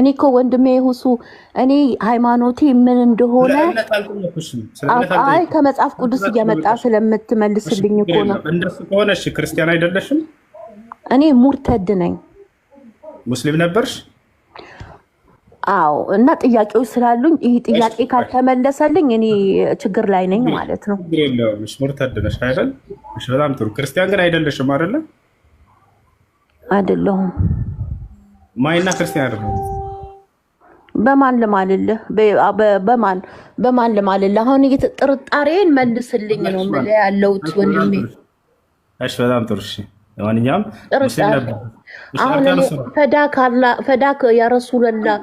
እኔ እኮ ወንድሜ ሁሱ እኔ ሃይማኖቴ ምን እንደሆነ አይ ከመጽሐፍ ቅዱስ እየመጣ ስለምትመልስልኝ እኮ ነው። እንደሱ ከሆነ እሺ ክርስቲያን አይደለሽም? እኔ ሙርተድ ነኝ። ሙስሊም ነበርሽ? አዎ። እና ጥያቄዎች ስላሉኝ ይህ ጥያቄ ካልተመለሰልኝ እኔ ችግር ላይ ነኝ ማለት ነው። እሺ ሙርተድ ነሽ አይደል? እሺ በጣም ጥሩ። ክርስቲያን ግን አይደለሽም አይደለ? አይደለሁም። ማይና ክርስቲያን አይደለም። በማን ልማልልህ? በማን ልማልልህ? አሁን ጥርጣሬን መልስልኝ ነው የምልህ ያለሁት ወንድሜ። እሺ በጣም ጥሩ። እሺ ለማንኛውም ሙስሊም ነበር። አሁን ፈዳክ ያ ረሱላህ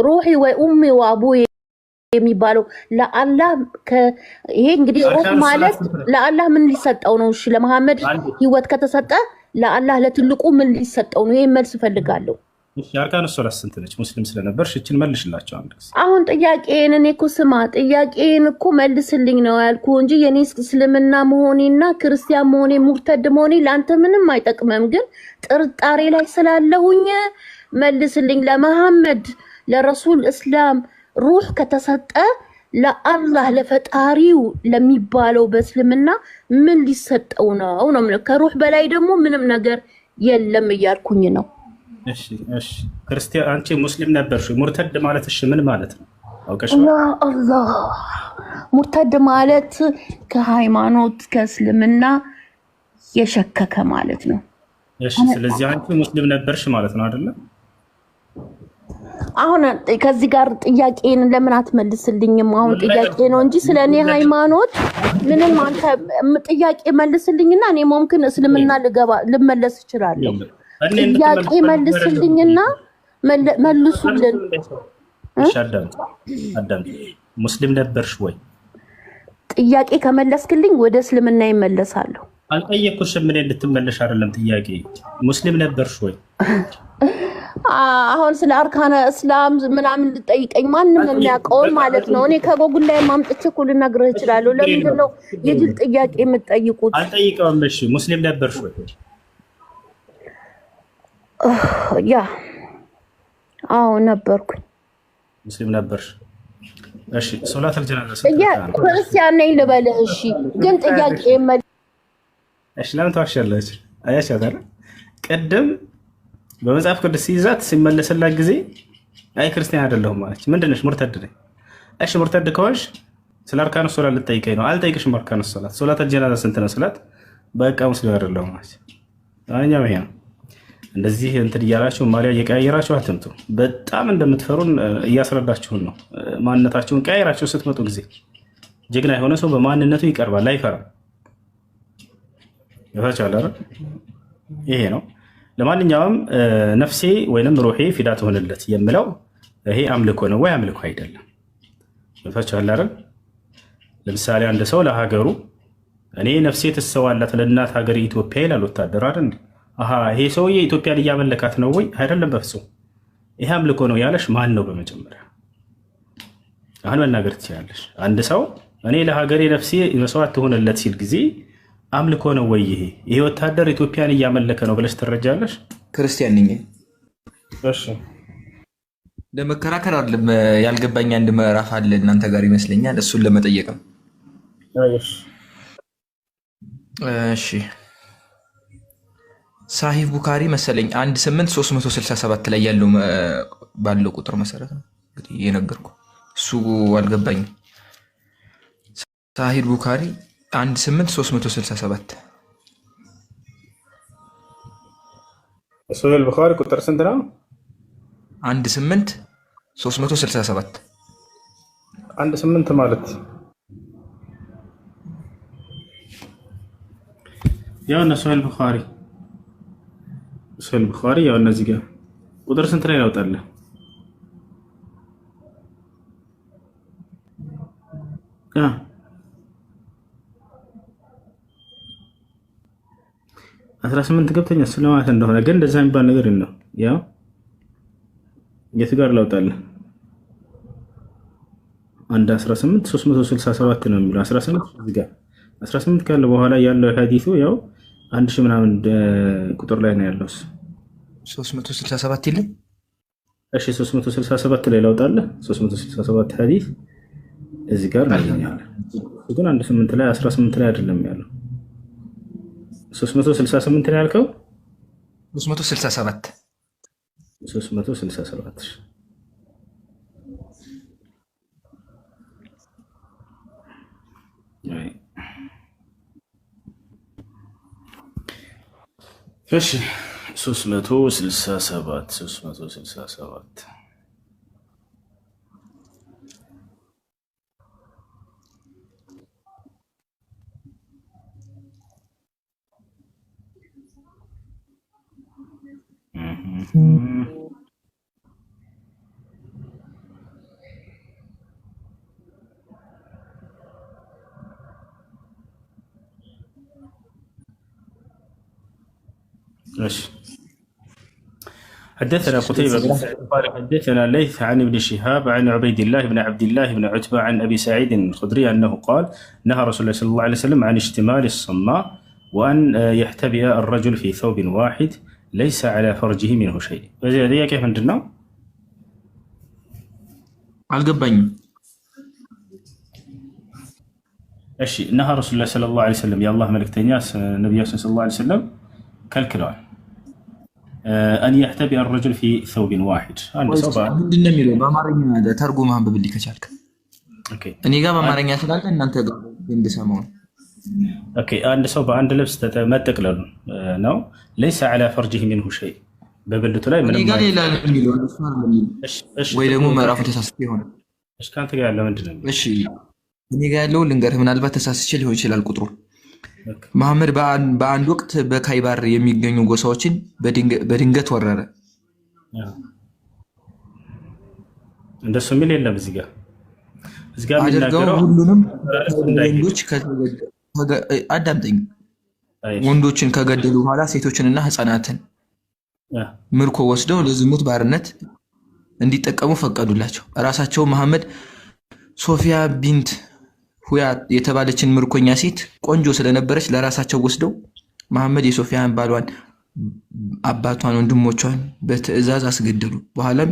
ሩሂ ወኡሚ ወአቡዬ የሚባለው ለአላህ ይሄ እንግዲህ ሩህ ማለት ለአላህ ምን ሊሰጠው ነው? እሺ ለመሐመድ ህይወት ከተሰጠ ለአላህ ለትልቁ ምን ሊሰጠው ነው? ይሄን መልስ ፈልጋለሁ። እሺ አርካኑ ሶላት ስንት ነች? ሙስሊም ስለነበርሽ እቺን መልሽላቸው አንድ ጊዜ። አሁን ጥያቄን እኔ እኮ ስማ፣ ጥያቄን እኮ መልስልኝ ነው ያልኩ እንጂ የኔ እስልምና መሆኔና ክርስቲያን መሆኔ ሙርተድ መሆኔ ለአንተ ምንም አይጠቅመም። ግን ጥርጣሬ ላይ ስላለሁኝ መልስልኝ። ለመሐመድ ለረሱል እስላም ሩህ ከተሰጠ ለአላህ ለፈጣሪው ለሚባለው በእስልምና ምን ሊሰጠው ነው ነው? ከሩህ በላይ ደግሞ ምንም ነገር የለም እያልኩኝ ነው። እሺ ክርስቲያን አንቺ ሙስሊም ነበርሽ። ሙርተድ ማለት እሺ ምን ማለት ነው አውቀሽ? ያ አላህ ሙርተድ ማለት ከሃይማኖት ከእስልምና የሸከከ ማለት ነው። እሺ ስለዚህ አንቺ ሙስሊም ነበርሽ ማለት ነው አይደለ? አሁን ከዚህ ጋር ጥያቄን ለምን አትመልስልኝም? አሁን ጥያቄ ነው እንጂ ስለኔ ሃይማኖት ምንም አንተ ጥያቄ መልስልኝና እኔ ሙምኪን እስልምና ልመለስ እችላለሁ። ጥያቄ መልስልኝና መልሱልን። እሺ አዳም ሙስሊም ነበርሽ ወይ? ጥያቄ ከመለስክልኝ ወደ እስልምና ይመለሳለሁ። አልጠየኩሽም። ምን እንድትመለሽ አይደለም ጥያቄ። ሙስሊም ነበርሽ ወይ? አሁን ስለ አርካነ እስላም ምናምን ልጠይቀኝ ማንም የሚያውቀውን ማለት ነው። እኔ ከጎጉል ላይ ማምጥቼ እኮ ልነግርህ እችላለሁ። ለምንድን ነው የጅል ጥያቄ የምትጠይቁት? አልጠይቀውም። እሺ ሙስሊም ነበርሽ ወይ? ያ አዎ ነበርኩኝ። ሙስሊም ነበርሽ? እሺ ሶላት አልጀናዛ ክርስቲያን ነኝ ልበልህ? እሺ ግን ጥያቄ እሺ ለምን ተዋሻለች? አያሻታል ቅድም በመጽሐፍ ቅዱስ ሲይዛት ሲመለስላት ጊዜ አይ ክርስቲያን አይደለሁም ማለት ምንድነሽ? ሙርተድ ነኝ። እሺ ሙርተድ ከሆንሽ ስለ አርካኑ ሶላት ልጠይቀኝ ነው። አልጠይቅሽም። አርካኑ ሶላት አልጀናዛ ስንት ነው ስላት በቃ ሙስሊም አይደለሁም ማለት አኛው ይሄ ነው። እንደዚህ እንትን እያላችሁ ማሊያ እየቀያየራችሁ አትምጡ። በጣም እንደምትፈሩን እያስረዳችሁን ነው። ማንነታችሁን ቀያየራችሁ ስትመጡ ጊዜ ጀግና የሆነ ሰው በማንነቱ ይቀርባል፣ አይፈራም። ይፈቻል አይደል? ይሄ ነው። ለማንኛውም ነፍሴ ወይንም ሩሄ ፊዳ ትሆንለት የምለው ይሄ አምልኮ ነው ወይ አምልኮ አይደለም? ይፈቻል አይደል? ለምሳሌ አንድ ሰው ለሀገሩ እኔ ነፍሴ ትሰዋላት ለእናት ሀገር ኢትዮጵያ ይላል ወታደር አይደል? ይሄ ሰውዬ ኢትዮጵያን እያመለካት ነው ወይ? አይደለም በፍጹም። ይሄ አምልኮ ነው ያለሽ ማን ነው? በመጀመሪያ አሁን መናገር ትችላለሽ። አንድ ሰው እኔ ለሀገሬ ነፍሴ መስዋዕት ትሆንለት ሲል ጊዜ አምልኮ ነው ወይ? ይሄ ወታደር ኢትዮጵያን እያመለከ ነው ብለሽ ትረጃለሽ? ክርስቲያን ነኝ። እሺ ለመከራከር አይደለም። ያልገባኝ አንድ ምዕራፍ አለ እናንተ ጋር ይመስለኛል። እሱን ለመጠየቅ ነው። እሺ ሳሂህ ቡካሪ መሰለኝ 18367 ላይ ያለው ባለው ቁጥር መሰረት ነው እንግዲህ የነገርኩ። እሱ አልገባኝም። ሳሂህ ቡካሪ 18367 ሱነል ቡኻሪ ቁጥር ስንት ነው? 18367 18 ማለት ያው ነው። ሱነል ቡኻሪ ያው እነዚህ ጋር ቁጥር ስንት ላይ ያወጣልህ? አ 18 ገብተኛ ስለማለት እንደሆነ ግን እንደዛ የሚባል ነገር ነው። ያው የት ጋር ላውጣልህ? አንድ 18 367 ነው የሚለው 18 እዚህ ጋር 18 ካለ በኋላ ያለው ሐዲሱ ያው 1000 ምናምን ቁጥር ላይ ነው ያለው። 367 ይልም እሺ 367 ላይ ላውጣለህ። 367 ሐዲስ እዚህ ጋር እናገኛለን። ግን 18 ላይ 18 ላይ አይደለም ያለው 368 ነው ያልከው። 367 367 እሺ 367 ماشي. حدثنا قتيبة بن سعيد قال حدثنا الليث عن ابن شهاب عن عبيد الله بن عبد الله بن عتبة عن أبي سعيد الخدري أنه قال نهى رسول الله صلى الله عليه وسلم عن اشتمال الصماء وأن يحتبئ الرجل في ثوب واحد ليس على فرجه منه شيء. هذه كيف عندنا؟ አልገባኝም። እሺ ነሃ ረሱሉላህ ሰለላሁ ዐለይሂ ወሰለም የአላህ መልእክተኛ ነብያችን ሰለላሁ ዐለይሂ ወሰለም ከልክለዋል። አን يحتبئ الرجل في ثوب واحد አንድ ሰው ምንድን ነው የሚለው በአማርኛ ተርጉም አንብብልኝ ከቻልክ። ኦኬ እኔ ጋር በአማርኛ ስላለ እናንተ ጋር እንድሰማው። ኦኬ አንድ ሰው በአንድ ልብስ መጠቅለሉ ነው። ليس على فرجه منه شيء በብልቱ ላይ ምንም ጋር ሌላ የሚለው ወይ ደግሞ ምዕራፉ ተሳስቼ ይሆናል። እሺ ካንተ ጋር ያለው ምንድን ነው? እሺ እኔ ጋር ያለው ልንገርህ፣ ምናልባት ተሳስቼ ሊሆን ይችላል ቁጥሩ። መሐመድ በአንድ ወቅት በካይባር የሚገኙ ጎሳዎችን በድንገት ወረረ። እንደሱ የሚል የለም እዚህ ጋር የሚናገረው ሁሉንም ወንዶች አዳምጠኝ፣ ወንዶችን ከገደሉ በኋላ ሴቶችንና ህፃናትን ምርኮ ወስደው ለዝሙት ባርነት እንዲጠቀሙ ፈቀዱላቸው። ራሳቸው መሐመድ ሶፊያ ቢንት ሁያ የተባለችን ምርኮኛ ሴት ቆንጆ ስለነበረች ለራሳቸው ወስደው መሐመድ የሶፊያን ባሏን፣ አባቷን፣ ወንድሞቿን በትዕዛዝ አስገደሉ። በኋላም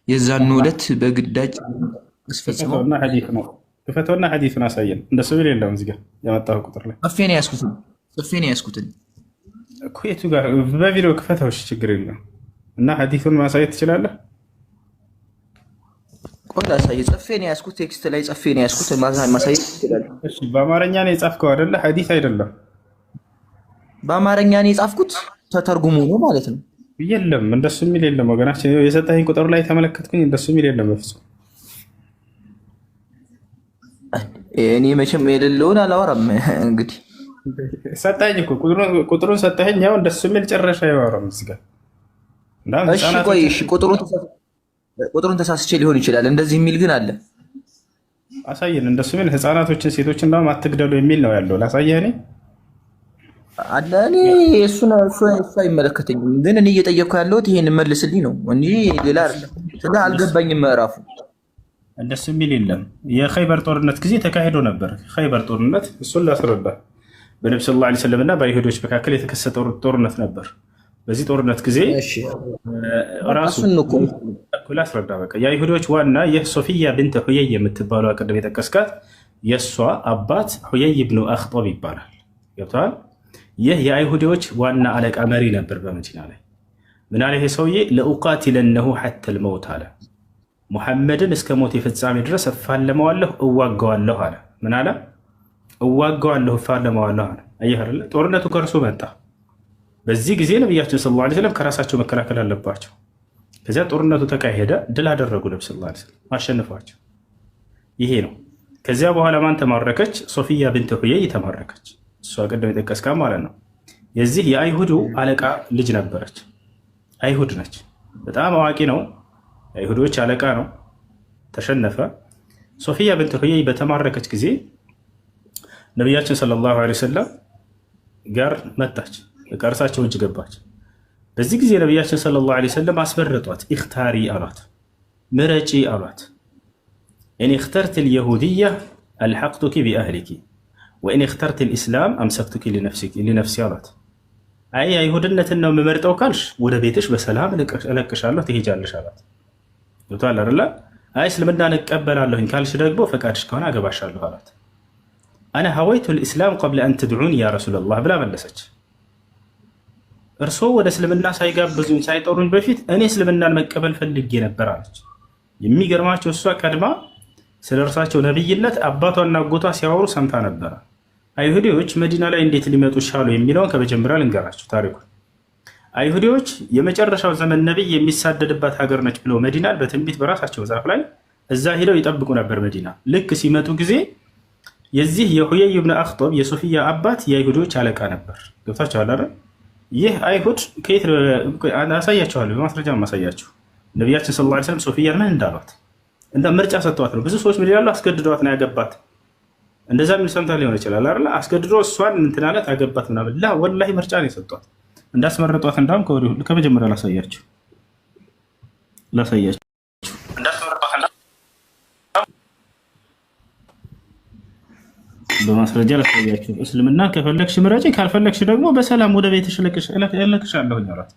የዛን ዕለት በግዳጅ አስፈጽመው ክፈተውና ሐዲሱን አሳየን። እንደሱ ቢል የለም እዚህ ጋር ያመጣው ቁጥር ላይ ጽፌ ነው ያስኩትን እኮ የቱ ጋር በቪዲዮ ክፈተው። እሺ ችግር የለም እና ሐዲሱን ማሳየት ትችላለህ። ቆንጆ አሳይ። ጽፌ ነው ያስኩት፣ ቴክስት ላይ ጽፌ ነው ያስኩት። ማሳየት ትችላለህ። እሺ በአማርኛ ነው የጻፍከው አይደለ? ሐዲስ አይደለም። በአማርኛ ነው የጻፍኩት፣ ተተርጉሞ ነው ማለት ነው። የለም እንደሱ የሚል የለም ወገናችን። የሰጠኸኝ ቁጥር ላይ ተመለከትኩኝ። እንደሱ የሚል የለም በፍጹም። እኔ መቼም የሌለውን አላወራም። እንግዲህ ሰጠኸኝ እኮ ቁጥሩን ሰጠኸኝ። ያው እንደሱ የሚል ጭራሽ አይወራም እዚህ ጋር። እሺ ቆይ፣ እሺ ቁጥሩን ተሳስቼ ሊሆን ይችላል። እንደዚህ የሚል ግን አለ። አሳየን። እንደሱ የሚል ህፃናቶችን፣ ሴቶችን እንዳውም አትግደሉ የሚል ነው ያለው። ላሳየህ እኔ አለ። እኔ እሱ አይመለከተኝም። ግን እኔ እየጠየቅኩ ያለሁት ይሄን መልስልኝ ነው እንጂ ሌላ አይደለም። ስለ አልገባኝም ምዕራፉ። እንደሱ የሚል የለም። የኸይበር ጦርነት ጊዜ ተካሂዶ ነበር። ኸይበር ጦርነት እሱን ላስረዳ። በነብዩ ሰለላሁ ዐለይሂ ወሰለም እና በአይሁዶች መካከል የተከሰተ ጦርነት ነበር። በዚህ ጦርነት ጊዜ ራሱን ላስረዳ። በቃ የአይሁዶች ዋና የሶፊያ ብንት ሁየይ የምትባለው ቅድም የጠቀስካት የእሷ አባት ሁየይ ብኑ አኽጠብ ይባላል። ገብተዋል። ይህ የአይሁዶች ዋና አለቃ መሪ ነበር በመዲና ላይ። ምን አለ ይሄ ሰውዬ? ለኡቃቲለነሁ ሐተል መውት አለ። ሙሐመድን እስከ ሞት የፍጻሜ ድረስ እፋለመዋለሁ፣ እዋገዋለሁ አለ። ምን አለ? እዋገዋለሁ፣ እፋለመዋለሁ አለ። አየህ አይደለ? ጦርነቱ ከእርሱ መጣ። በዚህ ጊዜ ነቢያችን ሰለላሁ ዐለይሂ ወሰለም ከራሳቸው መከላከል አለባቸው። ከዚያ ጦርነቱ ተካሄደ። ድል አደረጉ። ነብዩ ሰለላሁ ዐለይሂ ወሰለም አሸንፏቸው። ይሄ ነው። ከዚያ በኋላ ማን ተማረከች? ሶፊያ ብንት ሁየይ ተማረከች። እሷ ቅድም የጠቀስካ ማለት ነው። የዚህ የአይሁዱ አለቃ ልጅ ነበረች። አይሁድ ነች። በጣም አዋቂ ነው። የአይሁዶች አለቃ ነው። ተሸነፈ። ሶፊያ ብንት ሁየይ በተማረከች ጊዜ ነቢያችን ሰለላሁ ዐለይሂ ወሰለም ጋር መጣች። እርሳቸው እጅ ገባች። በዚህ ጊዜ ነቢያችን ሰለላሁ ዐለይሂ ወሰለም አስመረጧት። ኢኽታሪ አሏት፣ ምረጪ አሏት። ኢን እኽተርቲ ልየሁድያ አልሐቅቱኪ ቢአህሊኪ ወኢን እኽተርቲ ልእስላም አምሰክቱኪ ሊነፍሲ አሏት። አይ አይሁድነትን ነው የምመርጠው ካልሽ ወደ ቤትሽ በሰላም እለቅሻለሁ፣ ትሄጃለሽ አሏት። ገብቶሃል አይደለ? አይ እስልምናን እቀበላለሁኝ ካልሽ ደግሞ ፈቃድሽ ከሆነ አገባሻለሁ አላት። አነ ሀወይቱ ልእስላም ቀብለ አን ትድዑኒ ያ ረሱለላህ ብላ መለሰች። እርስዎ ወደ እስልምና ሳይጋብዙኝ ሳይጠሩኝ በፊት እኔ እስልምናን መቀበል ፈልጌ ነበር አለች። የሚገርማቸው እሷ ቀድማ ስለ እርሳቸው ነቢይነት አባቷና አጎቷ ሲያወሩ ሰምታ ነበረ። አይሁዲዎች መዲና ላይ እንዴት ሊመጡ ቻሉ የሚለውን ከመጀመሪያ ልንገራቸው ታሪኩን። አይሁዲዎች የመጨረሻው ዘመን ነቢይ የሚሳደድባት ሀገር ነች ብለው መዲናን በትንቢት በራሳቸው መጽሐፍ ላይ እዛ ሄደው ይጠብቁ ነበር። መዲና ልክ ሲመጡ ጊዜ የዚህ የሁየይ ብን አክጦብ የሶፊያ አባት የአይሁዶች አለቃ ነበር። ገብታችኋል አይደል? ይህ አይሁድ ከየት አሳያችኋለሁ፣ በማስረጃ ማሳያችሁ። ነቢያችን ሰለላሁ ዐለይሂ ወሰለም ሶፊያን ምን እንዳሏት እንደ ምርጫ ሰጥተዋት ነው። ብዙ ሰዎች ምን ይላሉ? አስገድደዋት ነው ያገባት። እንደዛ ምን ሰምታ ሊሆን ይችላል አይደል? አስገድዶ እሷን እንትን አላት ያገባት ምናምን። ላ ወላሂ ምርጫ ነው የሰጧት እንዳስመረጧት። እንዳውም ከመጀመሪያ ላሳያችሁ በማስረጃ ላሳያችሁ። እስልምና ከፈለግሽ ምረጪ፣ ካልፈለግሽ ደግሞ በሰላም ወደ ቤትሽ እልክሻለሁ አሏት።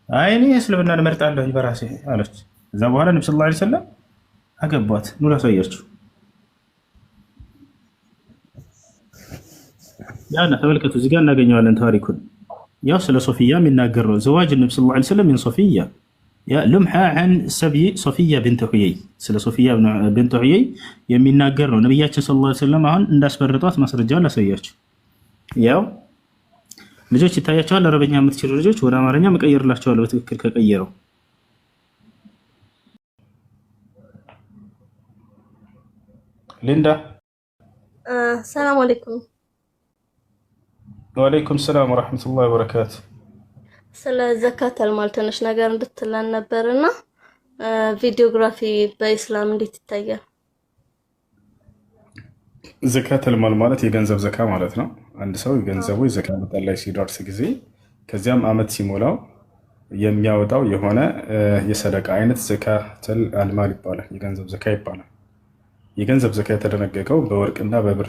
አይ እኔ እስልምናን እመርጣለሁ በራሴ አለች። እዛ በኋላ ነብዩ ሰለላሁ ዐለይሂ ወሰለም አገቧት። ኑ ላሳያችሁ። ያና ተመልከቱ፣ እዚህ ጋር እናገኘዋለን ታሪኩን። ያው ስለ ሶፊያ የሚናገር ነው። ዘዋጅ ነብዩ ሰለላሁ ዐለይሂ ወሰለም ምን ሶፊያ ያ ልምሓ ዐን ሰብይ ሶፊያ ቢንት ሁየይ፣ ስለ ሶፊያ ቢንት ሁየይ የሚናገር ነው። ነብያችን ሰለላሁ ዐለይሂ ወሰለም አሁን እንዳስመረጧት ማስረጃውን ላሳያችሁ። ያው ልጆች ይታያቸዋል። አረበኛ የምትችሉ ልጆች ወደ አማርኛ መቀየርላቸዋለሁ በትክክል ከቀየረው። ሊንዳ ሰላም አለይኩም። ወአለይኩም ሰላም ወራህመቱላሂ ወበረካቱ። ስለ ዘካተል ማል ትንሽ ነገር እንድትለን ነበርና ቪዲዮግራፊ በኢስላም እንዴት ይታያል? ዘካተል ማል ማለት የገንዘብ ዘካ ማለት ነው። አንድ ሰው የገንዘቡ የዘካ መጠን ላይ ሲደርስ ጊዜ ከዚያም አመት ሲሞላው የሚያወጣው የሆነ የሰደቃ አይነት ዘካተል አልማል ይባላል። የገንዘብ ዘካ ይባላል። የገንዘብ ዘካ የተደነገገው በወርቅና በብር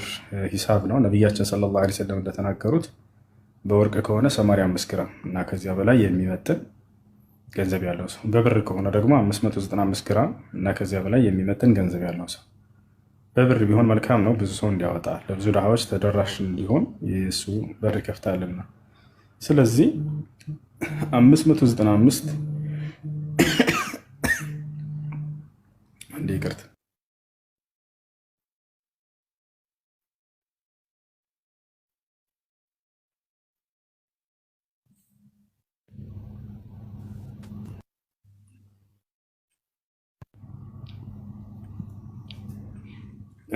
ሂሳብ ነው። ነቢያችን ሰለላሁ ዐለይሂ ወሰለም እንደተናገሩት በወርቅ ከሆነ 85 ግራም እና ከዚያ በላይ የሚመጥን ገንዘብ ያለው ሰው፣ በብር ከሆነ ደግሞ 595 ግራም እና ከዚያ በላይ የሚመጥን ገንዘብ ያለው ሰው። በብር ቢሆን መልካም ነው፣ ብዙ ሰው እንዲያወጣ ለብዙ ድሃዎች ተደራሽ እንዲሆን የሱ በር ይከፍታልና። ስለዚህ 595 እንዴ ይቅርታ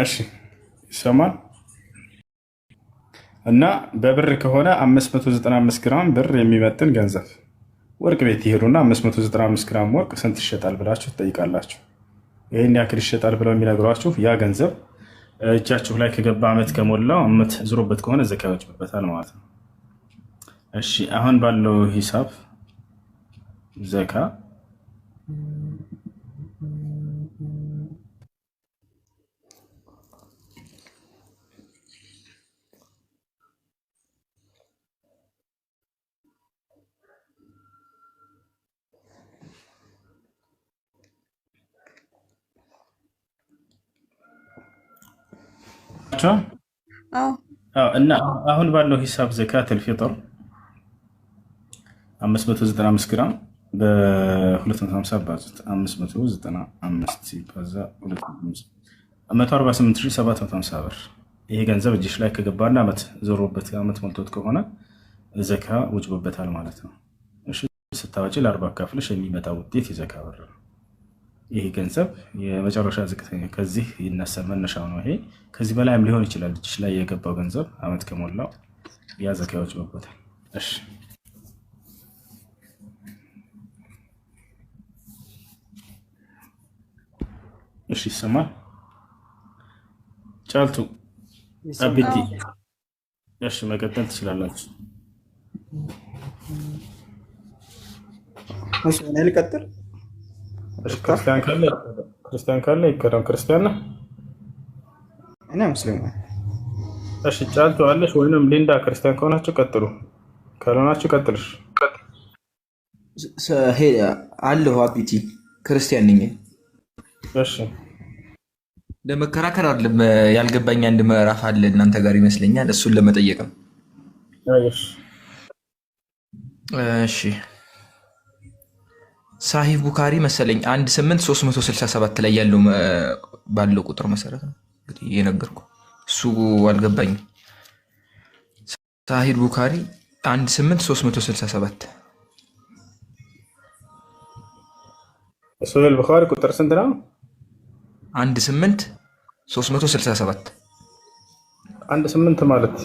እሺ ይሰማል። እና በብር ከሆነ 595 ግራም ብር የሚመጥን ገንዘብ ወርቅ ቤት ይሄዱና 595 ግራም ወርቅ ስንት ይሸጣል ብላችሁ ትጠይቃላችሁ። ይሄን ያክል ይሸጣል ብለው የሚነግሯችሁ ያ ገንዘብ እጃችሁ ላይ ከገባ አመት ከሞላው አመት ዝሮበት ከሆነ ዘካ ይወጅብበታል ማለት ነው። እሺ አሁን ባለው ሂሳብ ዘካ እና አሁን ባለው ሂሳብ ዘካተል ፊጥር 595 ግራም በ250 ባዙት 595 ሲባዛ 148750 ብር። ይሄ ገንዘብ እጅሽ ላይ ከገባና አመት ዞሮበት አመት ሞልቶት ከሆነ ዘካ ወጅቦበታል ማለት ነው። እሺ ስታወጪ ለ40 አካፍለሽ የሚመጣ ውጤት የዘካ ብር ነው። ይሄ ገንዘብ የመጨረሻ ዝቅተኛ ከዚህ ይነሳል፣ መነሻው ነው ይሄ። ከዚህ በላይም ሊሆን ይችላል። እጅሽ ላይ የገባው ገንዘብ አመት ከሞላው ያ ዘካ ይወጅቦበታል። እሺ እሺ ይሰማል። ጫልቱ አብቲ እሺ መቀጠል ትችላላችሁ። እሺ እኔ ልቀጥል። ክርስቲያን ካለ ይቀደም። ክርስቲያን ነህ? እኔ ሙስሊም ነኝ። እሺ ጫልቱ አለሽ ወይንም ሊንዳ ክርስቲያን ከሆናችሁ ቀጥሉ፣ ካልሆናችሁ ቀጥልሽ። አለሁ አቢቲ ክርስቲያን ነኝ። እሺ ለመከራከር አይደለም ያልገባኝ አንድ ምዕራፍ አለ እናንተ ጋር ይመስለኛል እሱን ለመጠየቅ ነው። እሺ እሺ ሳሂህ ቡካሪ መሰለኝ 18367 ላይ ያለው ባለው ቁጥር መሰረት ነው እንግዲህ የነገርኩ እሱ አልገባኝም። ሳሂህ ቡካሪ 18367 ሱነል ቡኻሪ ቁጥር ስንት ነው? 18367 1 8 ማለት